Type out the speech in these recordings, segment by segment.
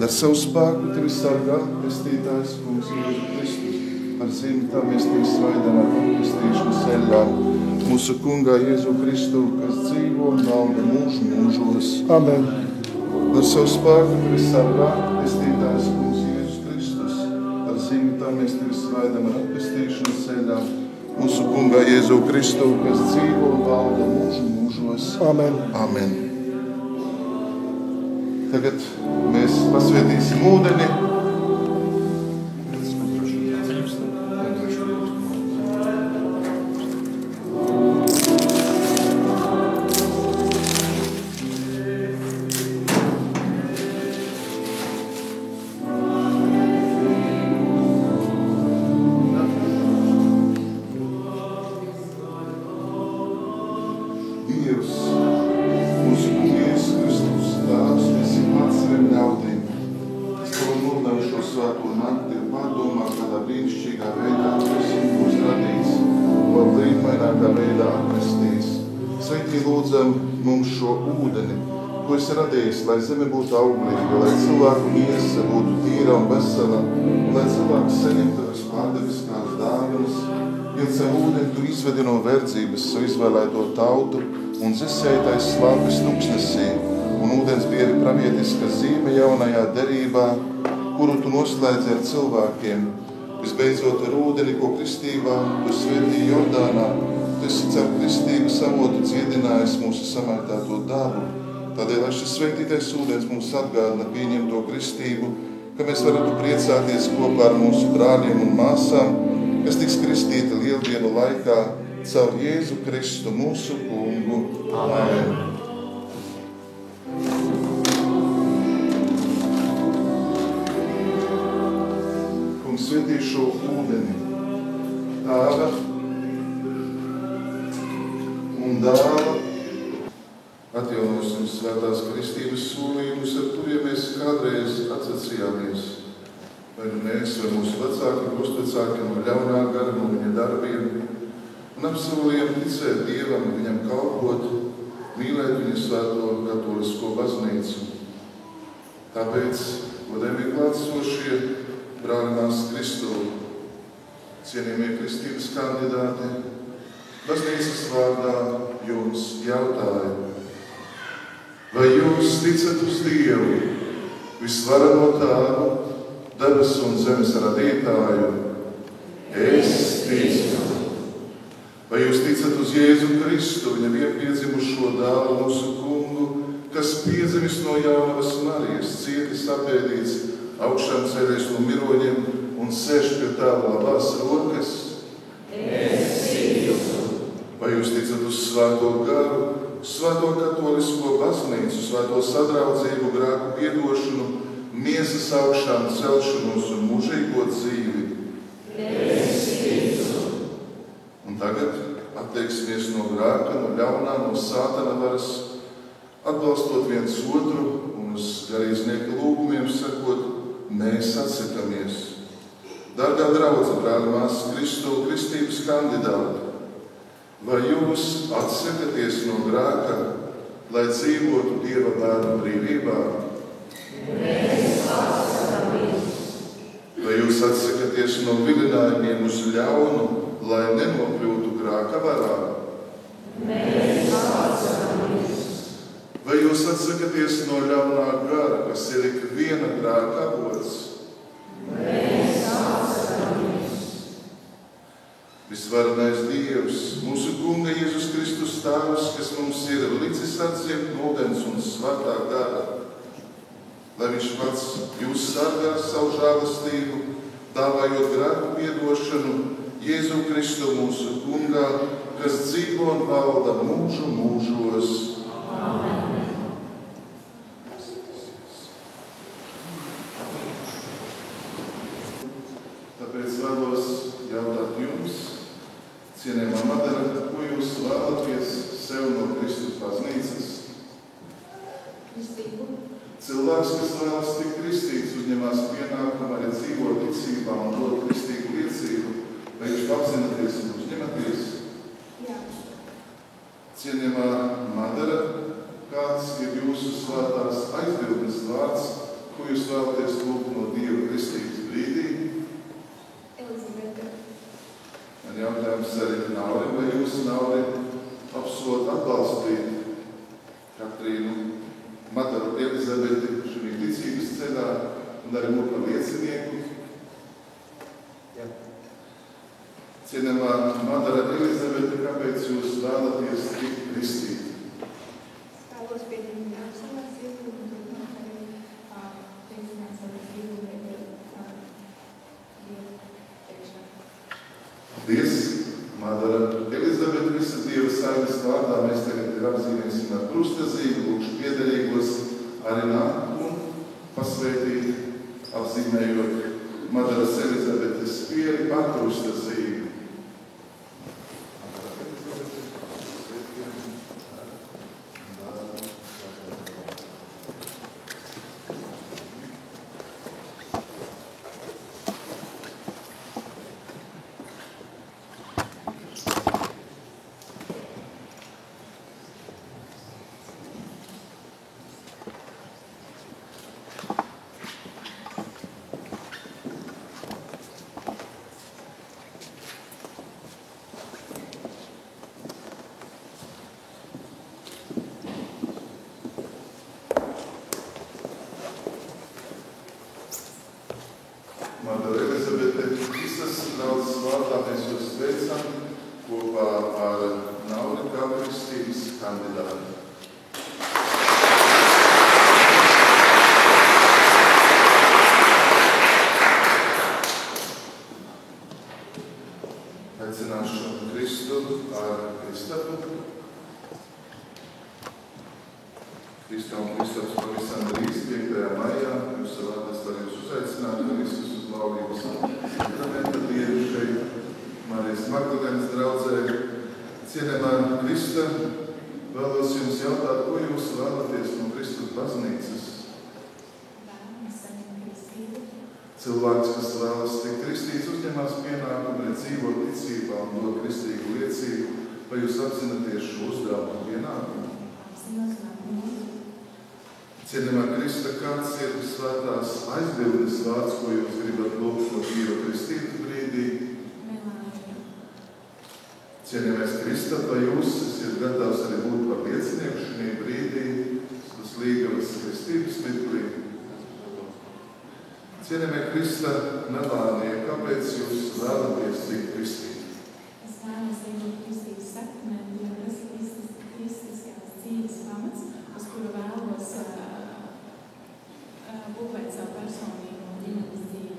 Savu spēku tevi sargā, pestītājs, kungs, Jēzu Kristus, par zemi tam mēs tevi svaidām ar atpestīšanu ceļā. Mūsu kungā Jēzu Kristu, kas dzīvo un valda mūžu mūžos. Amen. Par savu spēku tevi sargā, pestītājs, kungs, Jēzus Kristus, par zemi tam mēs tevi svaidām ar atpestīšanu ceļā. Mūsu kungā Jēzu Kristu, kas dzīvo un valda mūžu mūžos. Amen. Amen. Tagad mēs pasvētīsim ūdeni. Dievs, mūsu Kungs, Kristus, Tēvs, mēs atceram ļaudīm, kas Tavu nolēmušo svēto nakti ir pārdomā, kādā brīnišķīgā veidā Tu esi mūs radījis, ko brīnumainākā veidā atmestījis. Sveitī lūdzam mums šo ūdeni, ko esi radījis, lai zeme būtu auglīga, lai cilvēku miesa būtu tīra un vesela, un lai cilvēks saņemtu Tavas pārdeviskās dāvanas. Pēc savu ūdeni Tu izvedi no verdzības savu izvēlēto tautu un dzesēji tais slāpes tūkstnesī, un ūdens bija pravietiska zīme jaunajā derībā, kuru Tu noslēdzi ar cilvēkiem. Visbeidzot ar ūdeni, ko kristībā Tu svētīji Jordānā, Tu esi caur kristību savotu dziedinājis mūsu samaitāto dabu. Tādēļ, lai šis svētītais ūdens mums atgādina pieņemto kristību, ka mēs varētu priecāties kopā ar mūsu brāļiem un māsām, kas tiks kristīti lieldienu laikā caur Jēzu Kristu mūsu kungu. Amen. Kungs svētī šo ūdeni, Tēva un Dēla, atjaunosim svētās kristības solījumus, ar kuriem mēs kādreiz atsacījāmies. Vai nu mēs, vai mūsu vecāki, krustvecāki no ļaunā gara, no viņa darbiem, un apsolījām ticēt Dievam, viņam kalpot, mīlēt viņa svēto katolisko baznīcu. Tāpēc, godējumie klātsošie, brāļinās Kristu, cienījamie kristības kandidāti, baznīcas vārdā jums jautāju, vai jūs ticat uz Dievu, visvarano Tēvu, debesu un zemes radītāju? Es ticu. Vai jūs ticat uz Jēzu Kristu, viņa vienpiedzimušo dēlu mūsu kungu, kas piedzimis no jaunavas Marijas, cietis, apēdīts, augšām cēlies no miroņiem un sēž pie Tēva labās rokas. Vai jūs ticat uz Svēto garu, Svēto katolisko baznīcu, Svēto sadraudzību, grēku piedošanu, miesas augšām celšanos un mūžīgo dzīvi? Un tagad atteiksimies no grēka, no ļaunā, no Sātana varas, atbalstot viens otru un uz garīdznieku lūgumiem sakot, mēs atsakamies. Dārgā draudze, brāļi, māsas, Kristu kristības kandidāti, vai jūs atsakaties no grēka, lai dzīvotu Dieva bērnu brīvībā? Mēs atsakamies. Vai jūs atsakaties no vilinājumiem uz ļaunu, lai nenokļūtu grēka varā? Mēs atsakamies. Vai jūs atsakaties no ļaunā gara, kas ir ik viena grēka avots? Mēs atsakamies. Visvarenais Dievs, mūsu Kunga Jēzus Kristus Tēvs, kas mums ir licis atziet no ūdens un svētā gara, lai Viņš pats jūs sargā savu žēlastību, dāvājot grēku piedošanu Jēzu Kristu mūsu Kungā, kas dzīvo un valda mūžu mūžos. Amen. Tāpēc vēlos jautāt jums, cienējamā Madara, ko jūs vēlaties sev no Kristus baznīcas? Kristību. Cilvēks, kas vēlas tikt kristīts, uzņemās pienākumu arī dzīvot ticībā un dot kristīgu liecību. Vai jūs apzināties un uzņematies? Jā. Cienījamā Madara, kāds ir jūsu svētās aizbildnes vārds, ko jūs vēlaties lūgt no Dieva kristības brīdī? Elizabete. Man jautājums arī Nauri, vai jūs, Nauri, apsolat atbalstīt Katrīnu, Madaru, Elizabeti šī ticības ceļā un arī mūsu liecinieku? Jā. Cienījamā Madara, Elizabete, kāpēc jūs vēlaties tikt kristīt? Vēlos pieņemt savās dzīvības un turpmāk arī pieņemt savas dzīvības Dievu priekšā. Paldies, Madara. Elizabete, visa Dieva saimes vārdā mēs tagad apzīmēsim ar krustazīmi, lūkšu piederīgos arī nākt un pasvētīt, apzīmējot Madaras Elizabetes pieri ar krustazīmi. Madara Elizabete, visas draudzes vārdā mēs jūs sveicam kopā ar Nauri kā kristības kandidāti. Aicināšu Kristu ar Kristapu. Kristā un Kristaps pavisam drīz 5. maijā. Jūs vēlaties arī uzaicināt visus uz laulības sakramenta dienu šeit Marijas Magdalēnas draudzē. Cienējamā Krista, vēlos jums jautāt, ko jūs vēlaties no Kristus baznīcas? Cilvēks, kas vēlas tikt kristīts, uzņemās pienākumu arī dzīvot ticībā un dot kristīgu liecību. Vai jūs apzināties šo uzdevumu pienākumu? Cienījamā Krista, kāds ir svētās aizbildnes vārds, ko jūs gribat lūgt no Dieva kristības brīdī? Cienījamais Krista, vai jūs esat gatavs arī būt par liecinieku šī brīdī, uz līgavas kristības mirklī? Cienījamie Krista, nelānie, kāpēc jūs vēlaties tikt kristīt? Es vēlos iegūt kristības sakramentu, jo tas ir kristiskās dzīves pamats, uz kuru vēlos būvēt savu personīgo ģimenes dzīvi.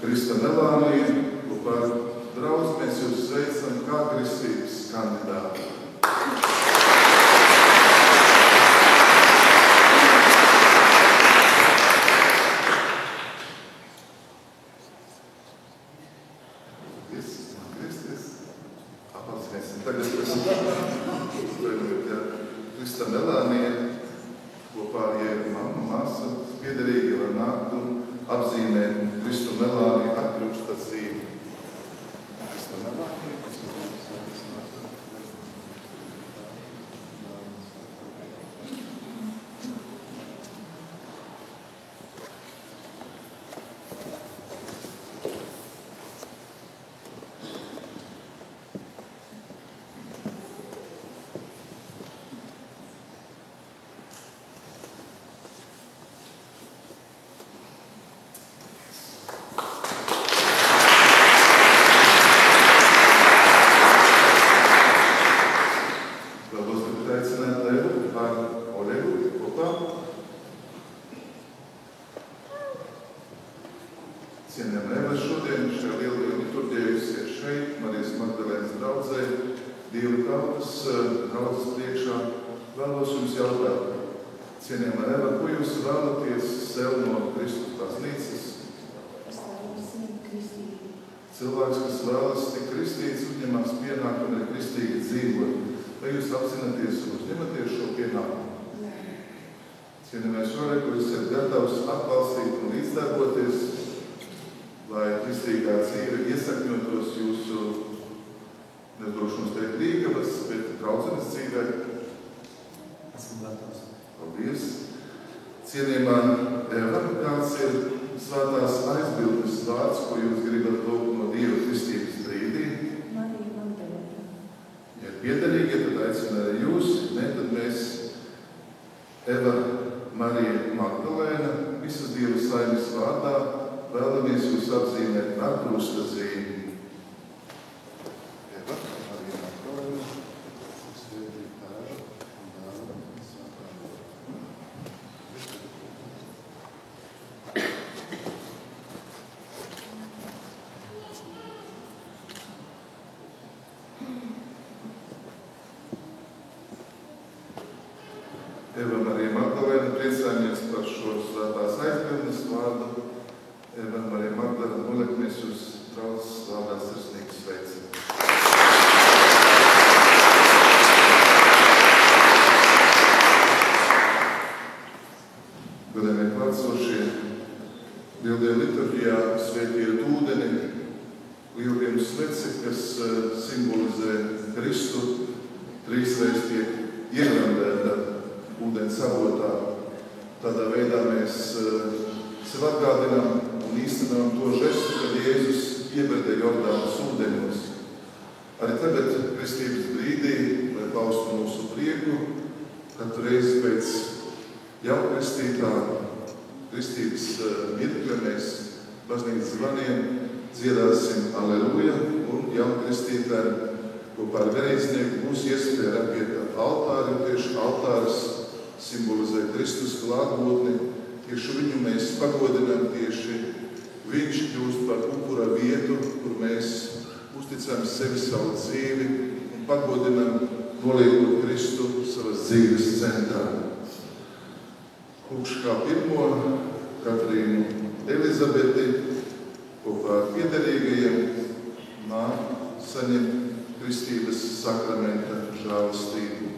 Krista Melānija, kopā ar draudzi mēs jūs sveicam kā kristības kandidāti. Krista Melānija kopā ar Jēru mammu, māsu, piederīgi, lai nāktu un apzīmēt Kristu Melāniju atkrukšta dzīvi. Krista Melānija. Cienījamā Eva šodien šajā lielajā liturģējusies šeit, Marijas Magdalēnas draudzē, Dieva tautas draudzes priekšā. Vēlos jums jautāt, cienījamā Eva, ko jūs vēlaties sev no Kristus baznīcas? Es vēlos sniegt kristību. Cilvēks, kas vēlas tik kristīts, uzņemās pienākumu arī kristīgi dzīvot. Vai jūs apzināties un uzņematies šo pienākumu? Nē. Cienījamais šoreiz, ko jūs esat gatavs atbalstīt un līdzdarboties, lai kristīgā dzīve iesakņotos jūsu, nedrošu mums teikt Rīgavas, bet draudzenes dzīvē. Esmu gatavs. Paldies. Cienījamā Eva, kāds ir svētās aizbildnes vārds, ko jūs gribat lūgt no Dieva kristības brīdī? Marija Magdalēna. Ja piederīgi, tad aicinu arī jūs, ne, tad mēs Eva Marija Magdalēna, visas Dieva saimes vārdā, vēlamies jūs apzīmēt ar krusta zīmi. Eva, Marija Magdalēna, svētī Tēva un Dēla un Svētā Gara. Eva Marija Magdalēna, priecājamies par šo svētās aizbildnes vārdu. Eva Marija Magdalēna, noliekamies uz draudzes vārdā sirsnīgi sveicam. Godājamie klātsošie, lielajā liturģijā svētījot ūdeni, lieliem sveci, kas simbolizē Kristu, trīsreiz tiek iegrandēta ūdens avotā. Tādā veidā mēs sev atgādinām un īstenām to žestu, kad Jēzus iebedē Jordānas ūdeņos. Arī tagad kristības brīdī, lai paustu mūsu prieku, katru reizi pēc jaunkristītā kristības mirkļa mēs baznīcas zvaniem dziedāsim Aleluja un jaunkristītāji kopā ar garīdznieku būs iespēja apiet altāri, un tieši altāris simbolizē Kristus klātbūtni. Tieši viņu mēs pagodinām, tieši viņš kļūst par upura vietu, kur mēs uzticam sevi savu dzīvi un pagodinām, noliekot Kristu savas dzīves centrā. Lūkšu kā pirmo Katrīnu Elizabeti kopā ar piederīgajiem nāk saņem kristības sakramenta žēlastību.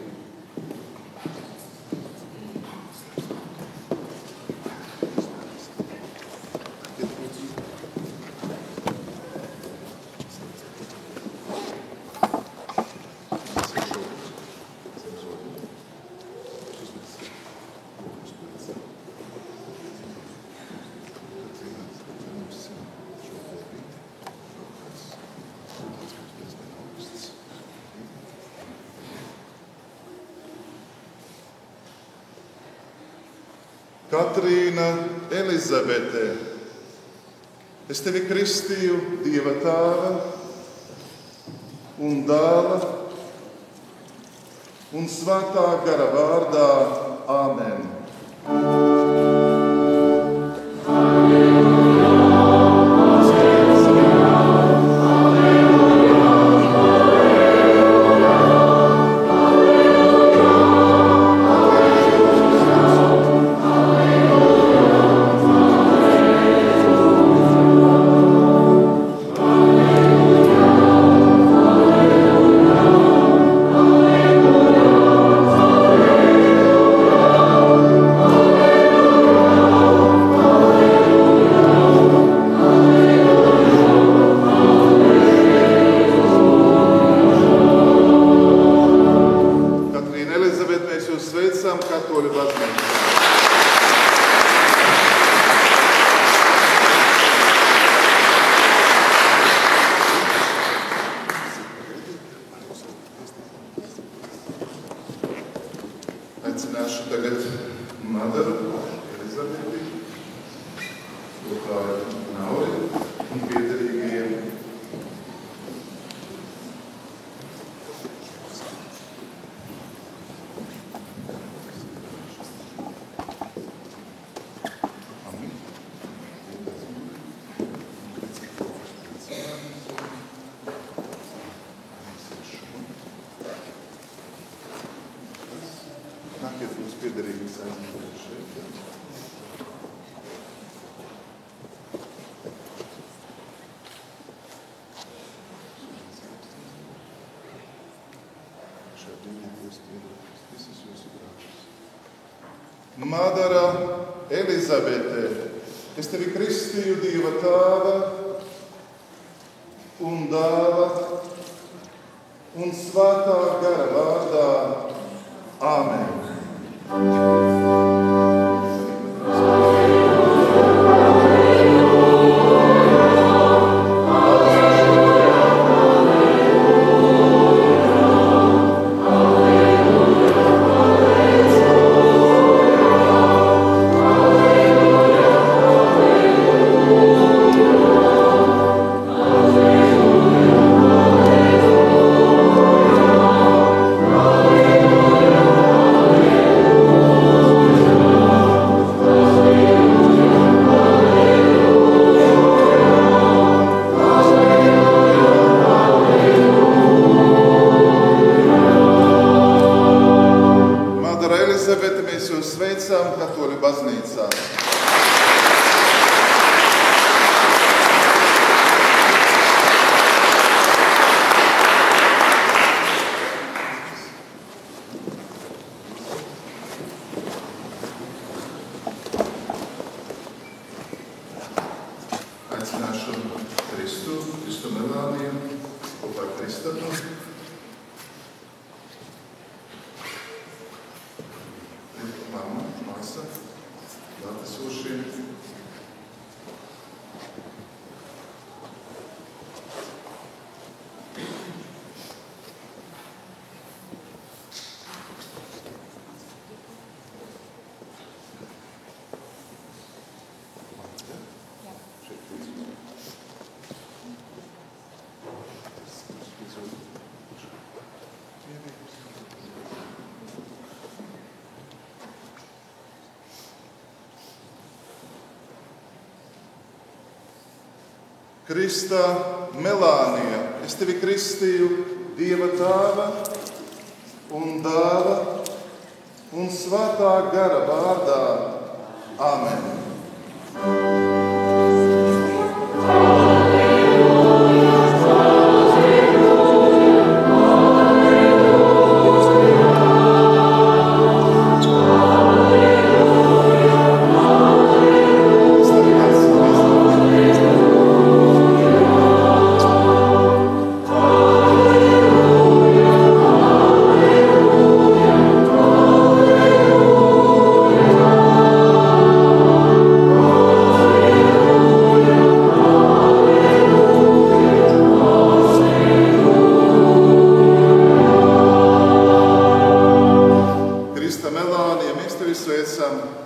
Katrīna Elizabete, es tevi kristīju Dieva Tēva un Dēla un svētā gara vārdā. Āmen. Aicināšu tagad Madaru, Elizabeti, Lukāju Nauri un piederīgajiem. Nākiet mums piederīgi aizmugurē šeit. Madara, Elizabete, es tevi kristīju Dieva Tēva un Dēla un Svētā gara vārdā. Āmen. Mēs jūs sveicām Katoļu baznīcā. Aicināšu Kristu Melāniju kopā ar Kristatu. Mamma, māsa, klātesošie. Krista Melānija, es tevi kristīju Dieva Tēva un Dēla un Svētā gara vārdā. Āmen.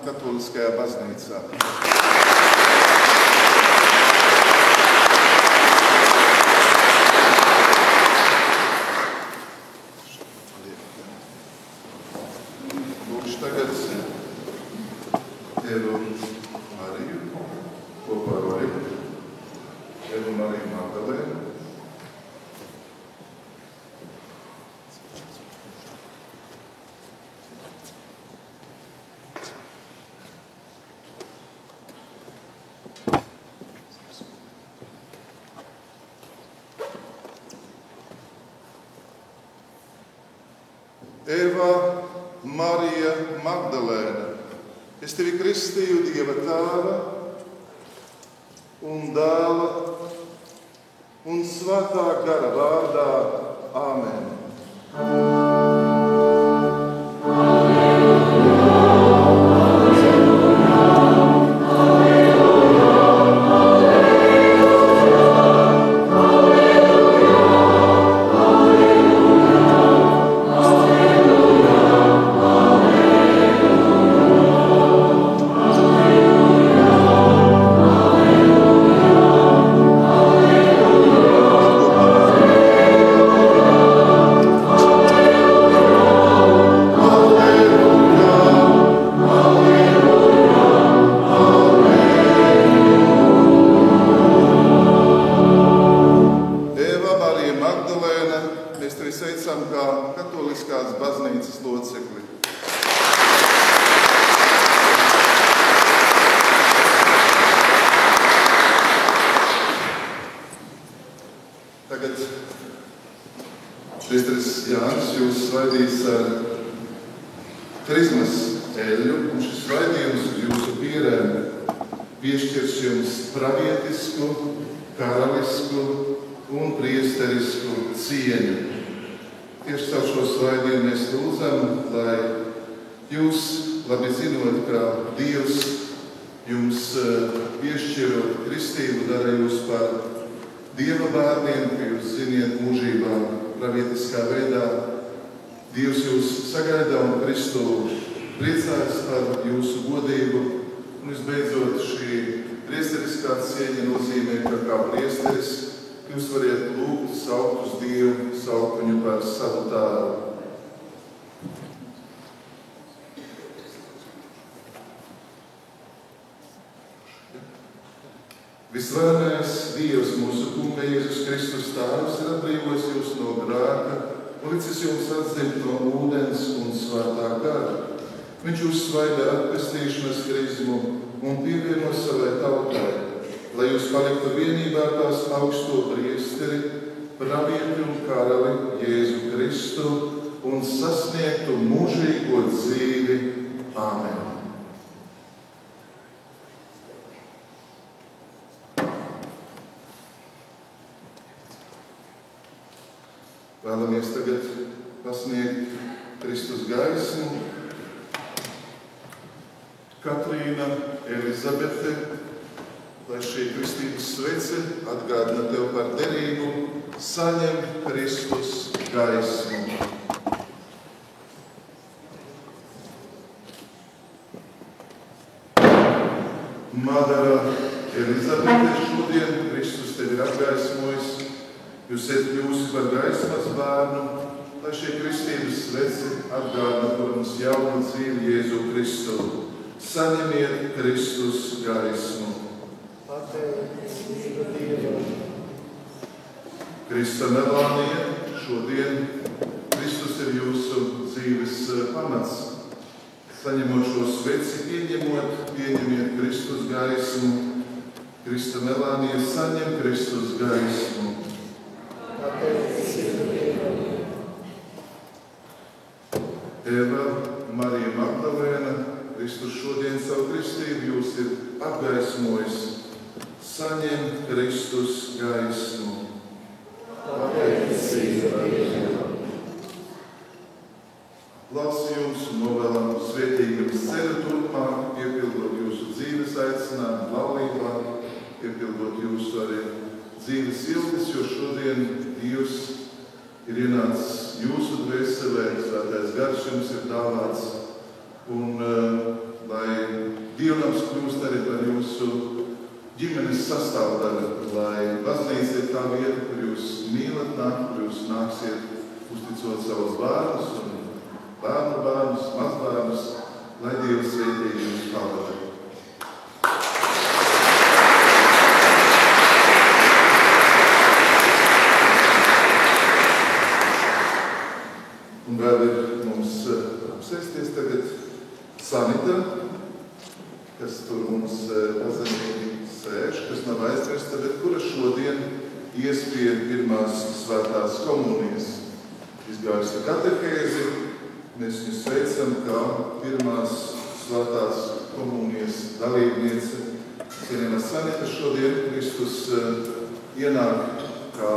Katoliskajā baznīcā. Evu Mariju, kopā ar Oriku, Evu Mariju Magdalēnu, Eva Marija Magdalēna, es tevi kristīju Dieva Tēva un Dēla un Svētā gara vārdā. Āmen. Priesteris Jānis jūs svaidīs ar krizmas eļļu, un šis svaidījums uz jūsu pierēm piešķirs jums pravietisku, karalisku un priesterisku cieņu. Tieši caur šo svaidījumu mēs lūdzam, lai jūs, labi zinot, ka Dievs jums piešķirot kristību, dara jūs par Dieva bērniem, ka jūs ziniet mūžībā pravietiskā veidā. Dievs jūs sagaida un Kristu priecājas par jūsu godību. Un visbeidzot, šī priesteriskā cieņa nozīmē, ka kā priesteris jūs variet lūgt, saukt uz Dievu, saukt viņu par savu tēvu. Visvarenais Dievs, mūsu Kunga Jēzus Kristus Tēvs, ir atbrīvojis jūs no grēka un licis jums atzimt no ūdens un svētā gara. Viņš jūs svaida atpestīšanas krizmu un pievieno savai tautai, lai jūs paliktu vienībā ar tās augsto priesteri, pravieti un karali Jēzu Kristu un sasniegtu mūžīgo dzīvi. Āmen. Vēlamies tagad pasniegt Kristus gaismu. Katrīna, Elizabete, lai šī kristības svece atgādina tev par derību, saņem Kristus gaismu. Madara Elizabete, šodien Kristus tevi ir apgaismojis. Jūs esat kļūsi par gaismas bērnu, lai šī kristības svece atgādina par mums jaunu dzīvi Jēzu Kristu. Saņemiet Kristus gaismu. Krista Melānija, šodien Kristus ir jūsu dzīves pamats. Saņemot šo sveci, pieņemiet Kristus gaismu. Krista Melānija, saņem Kristus gaismu. Eva Marija Magdalēna, Kristus šodien savu kristību jūs ir apgaismojis. Saņem Kristus gaismu. Lasījums un novēlam svētīgums ceļu turpmāk, piepildot jūsu dzīves aicinājumu laulībā, piepildot jūsu arī dzīves ilgas, jo šodien Dievs ir ienācis jūsu dvēselē, Svētais Gars jums ir dāvāts, un lai Dievnams kļūst arī par jūsu ģimenes sastāvdaļu, lai baznīca ir tā vieta, kur jūs mīlat nākt, kur jūs nāksiet uzticot savus bērnus un bērnu bērnus, mazbērnus, lai Dievs sveitī jūs pavada. kas tur mums pazemīgi sēž, kas nav aizmirsta, bet kura šodien ies pie pirmās svētās komunijas. Izgājusi katehēzi, mēs viņu sveicam kā pirmās svētās komunijas dalībniece. Cienījamā Sanita, šodien Kristus ienāk kā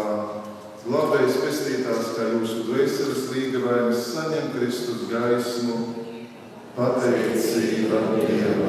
glābējs pestītājs, kā jūsu dvēseles līgavainis saņem Kristus gaismu, pateicība Dievam.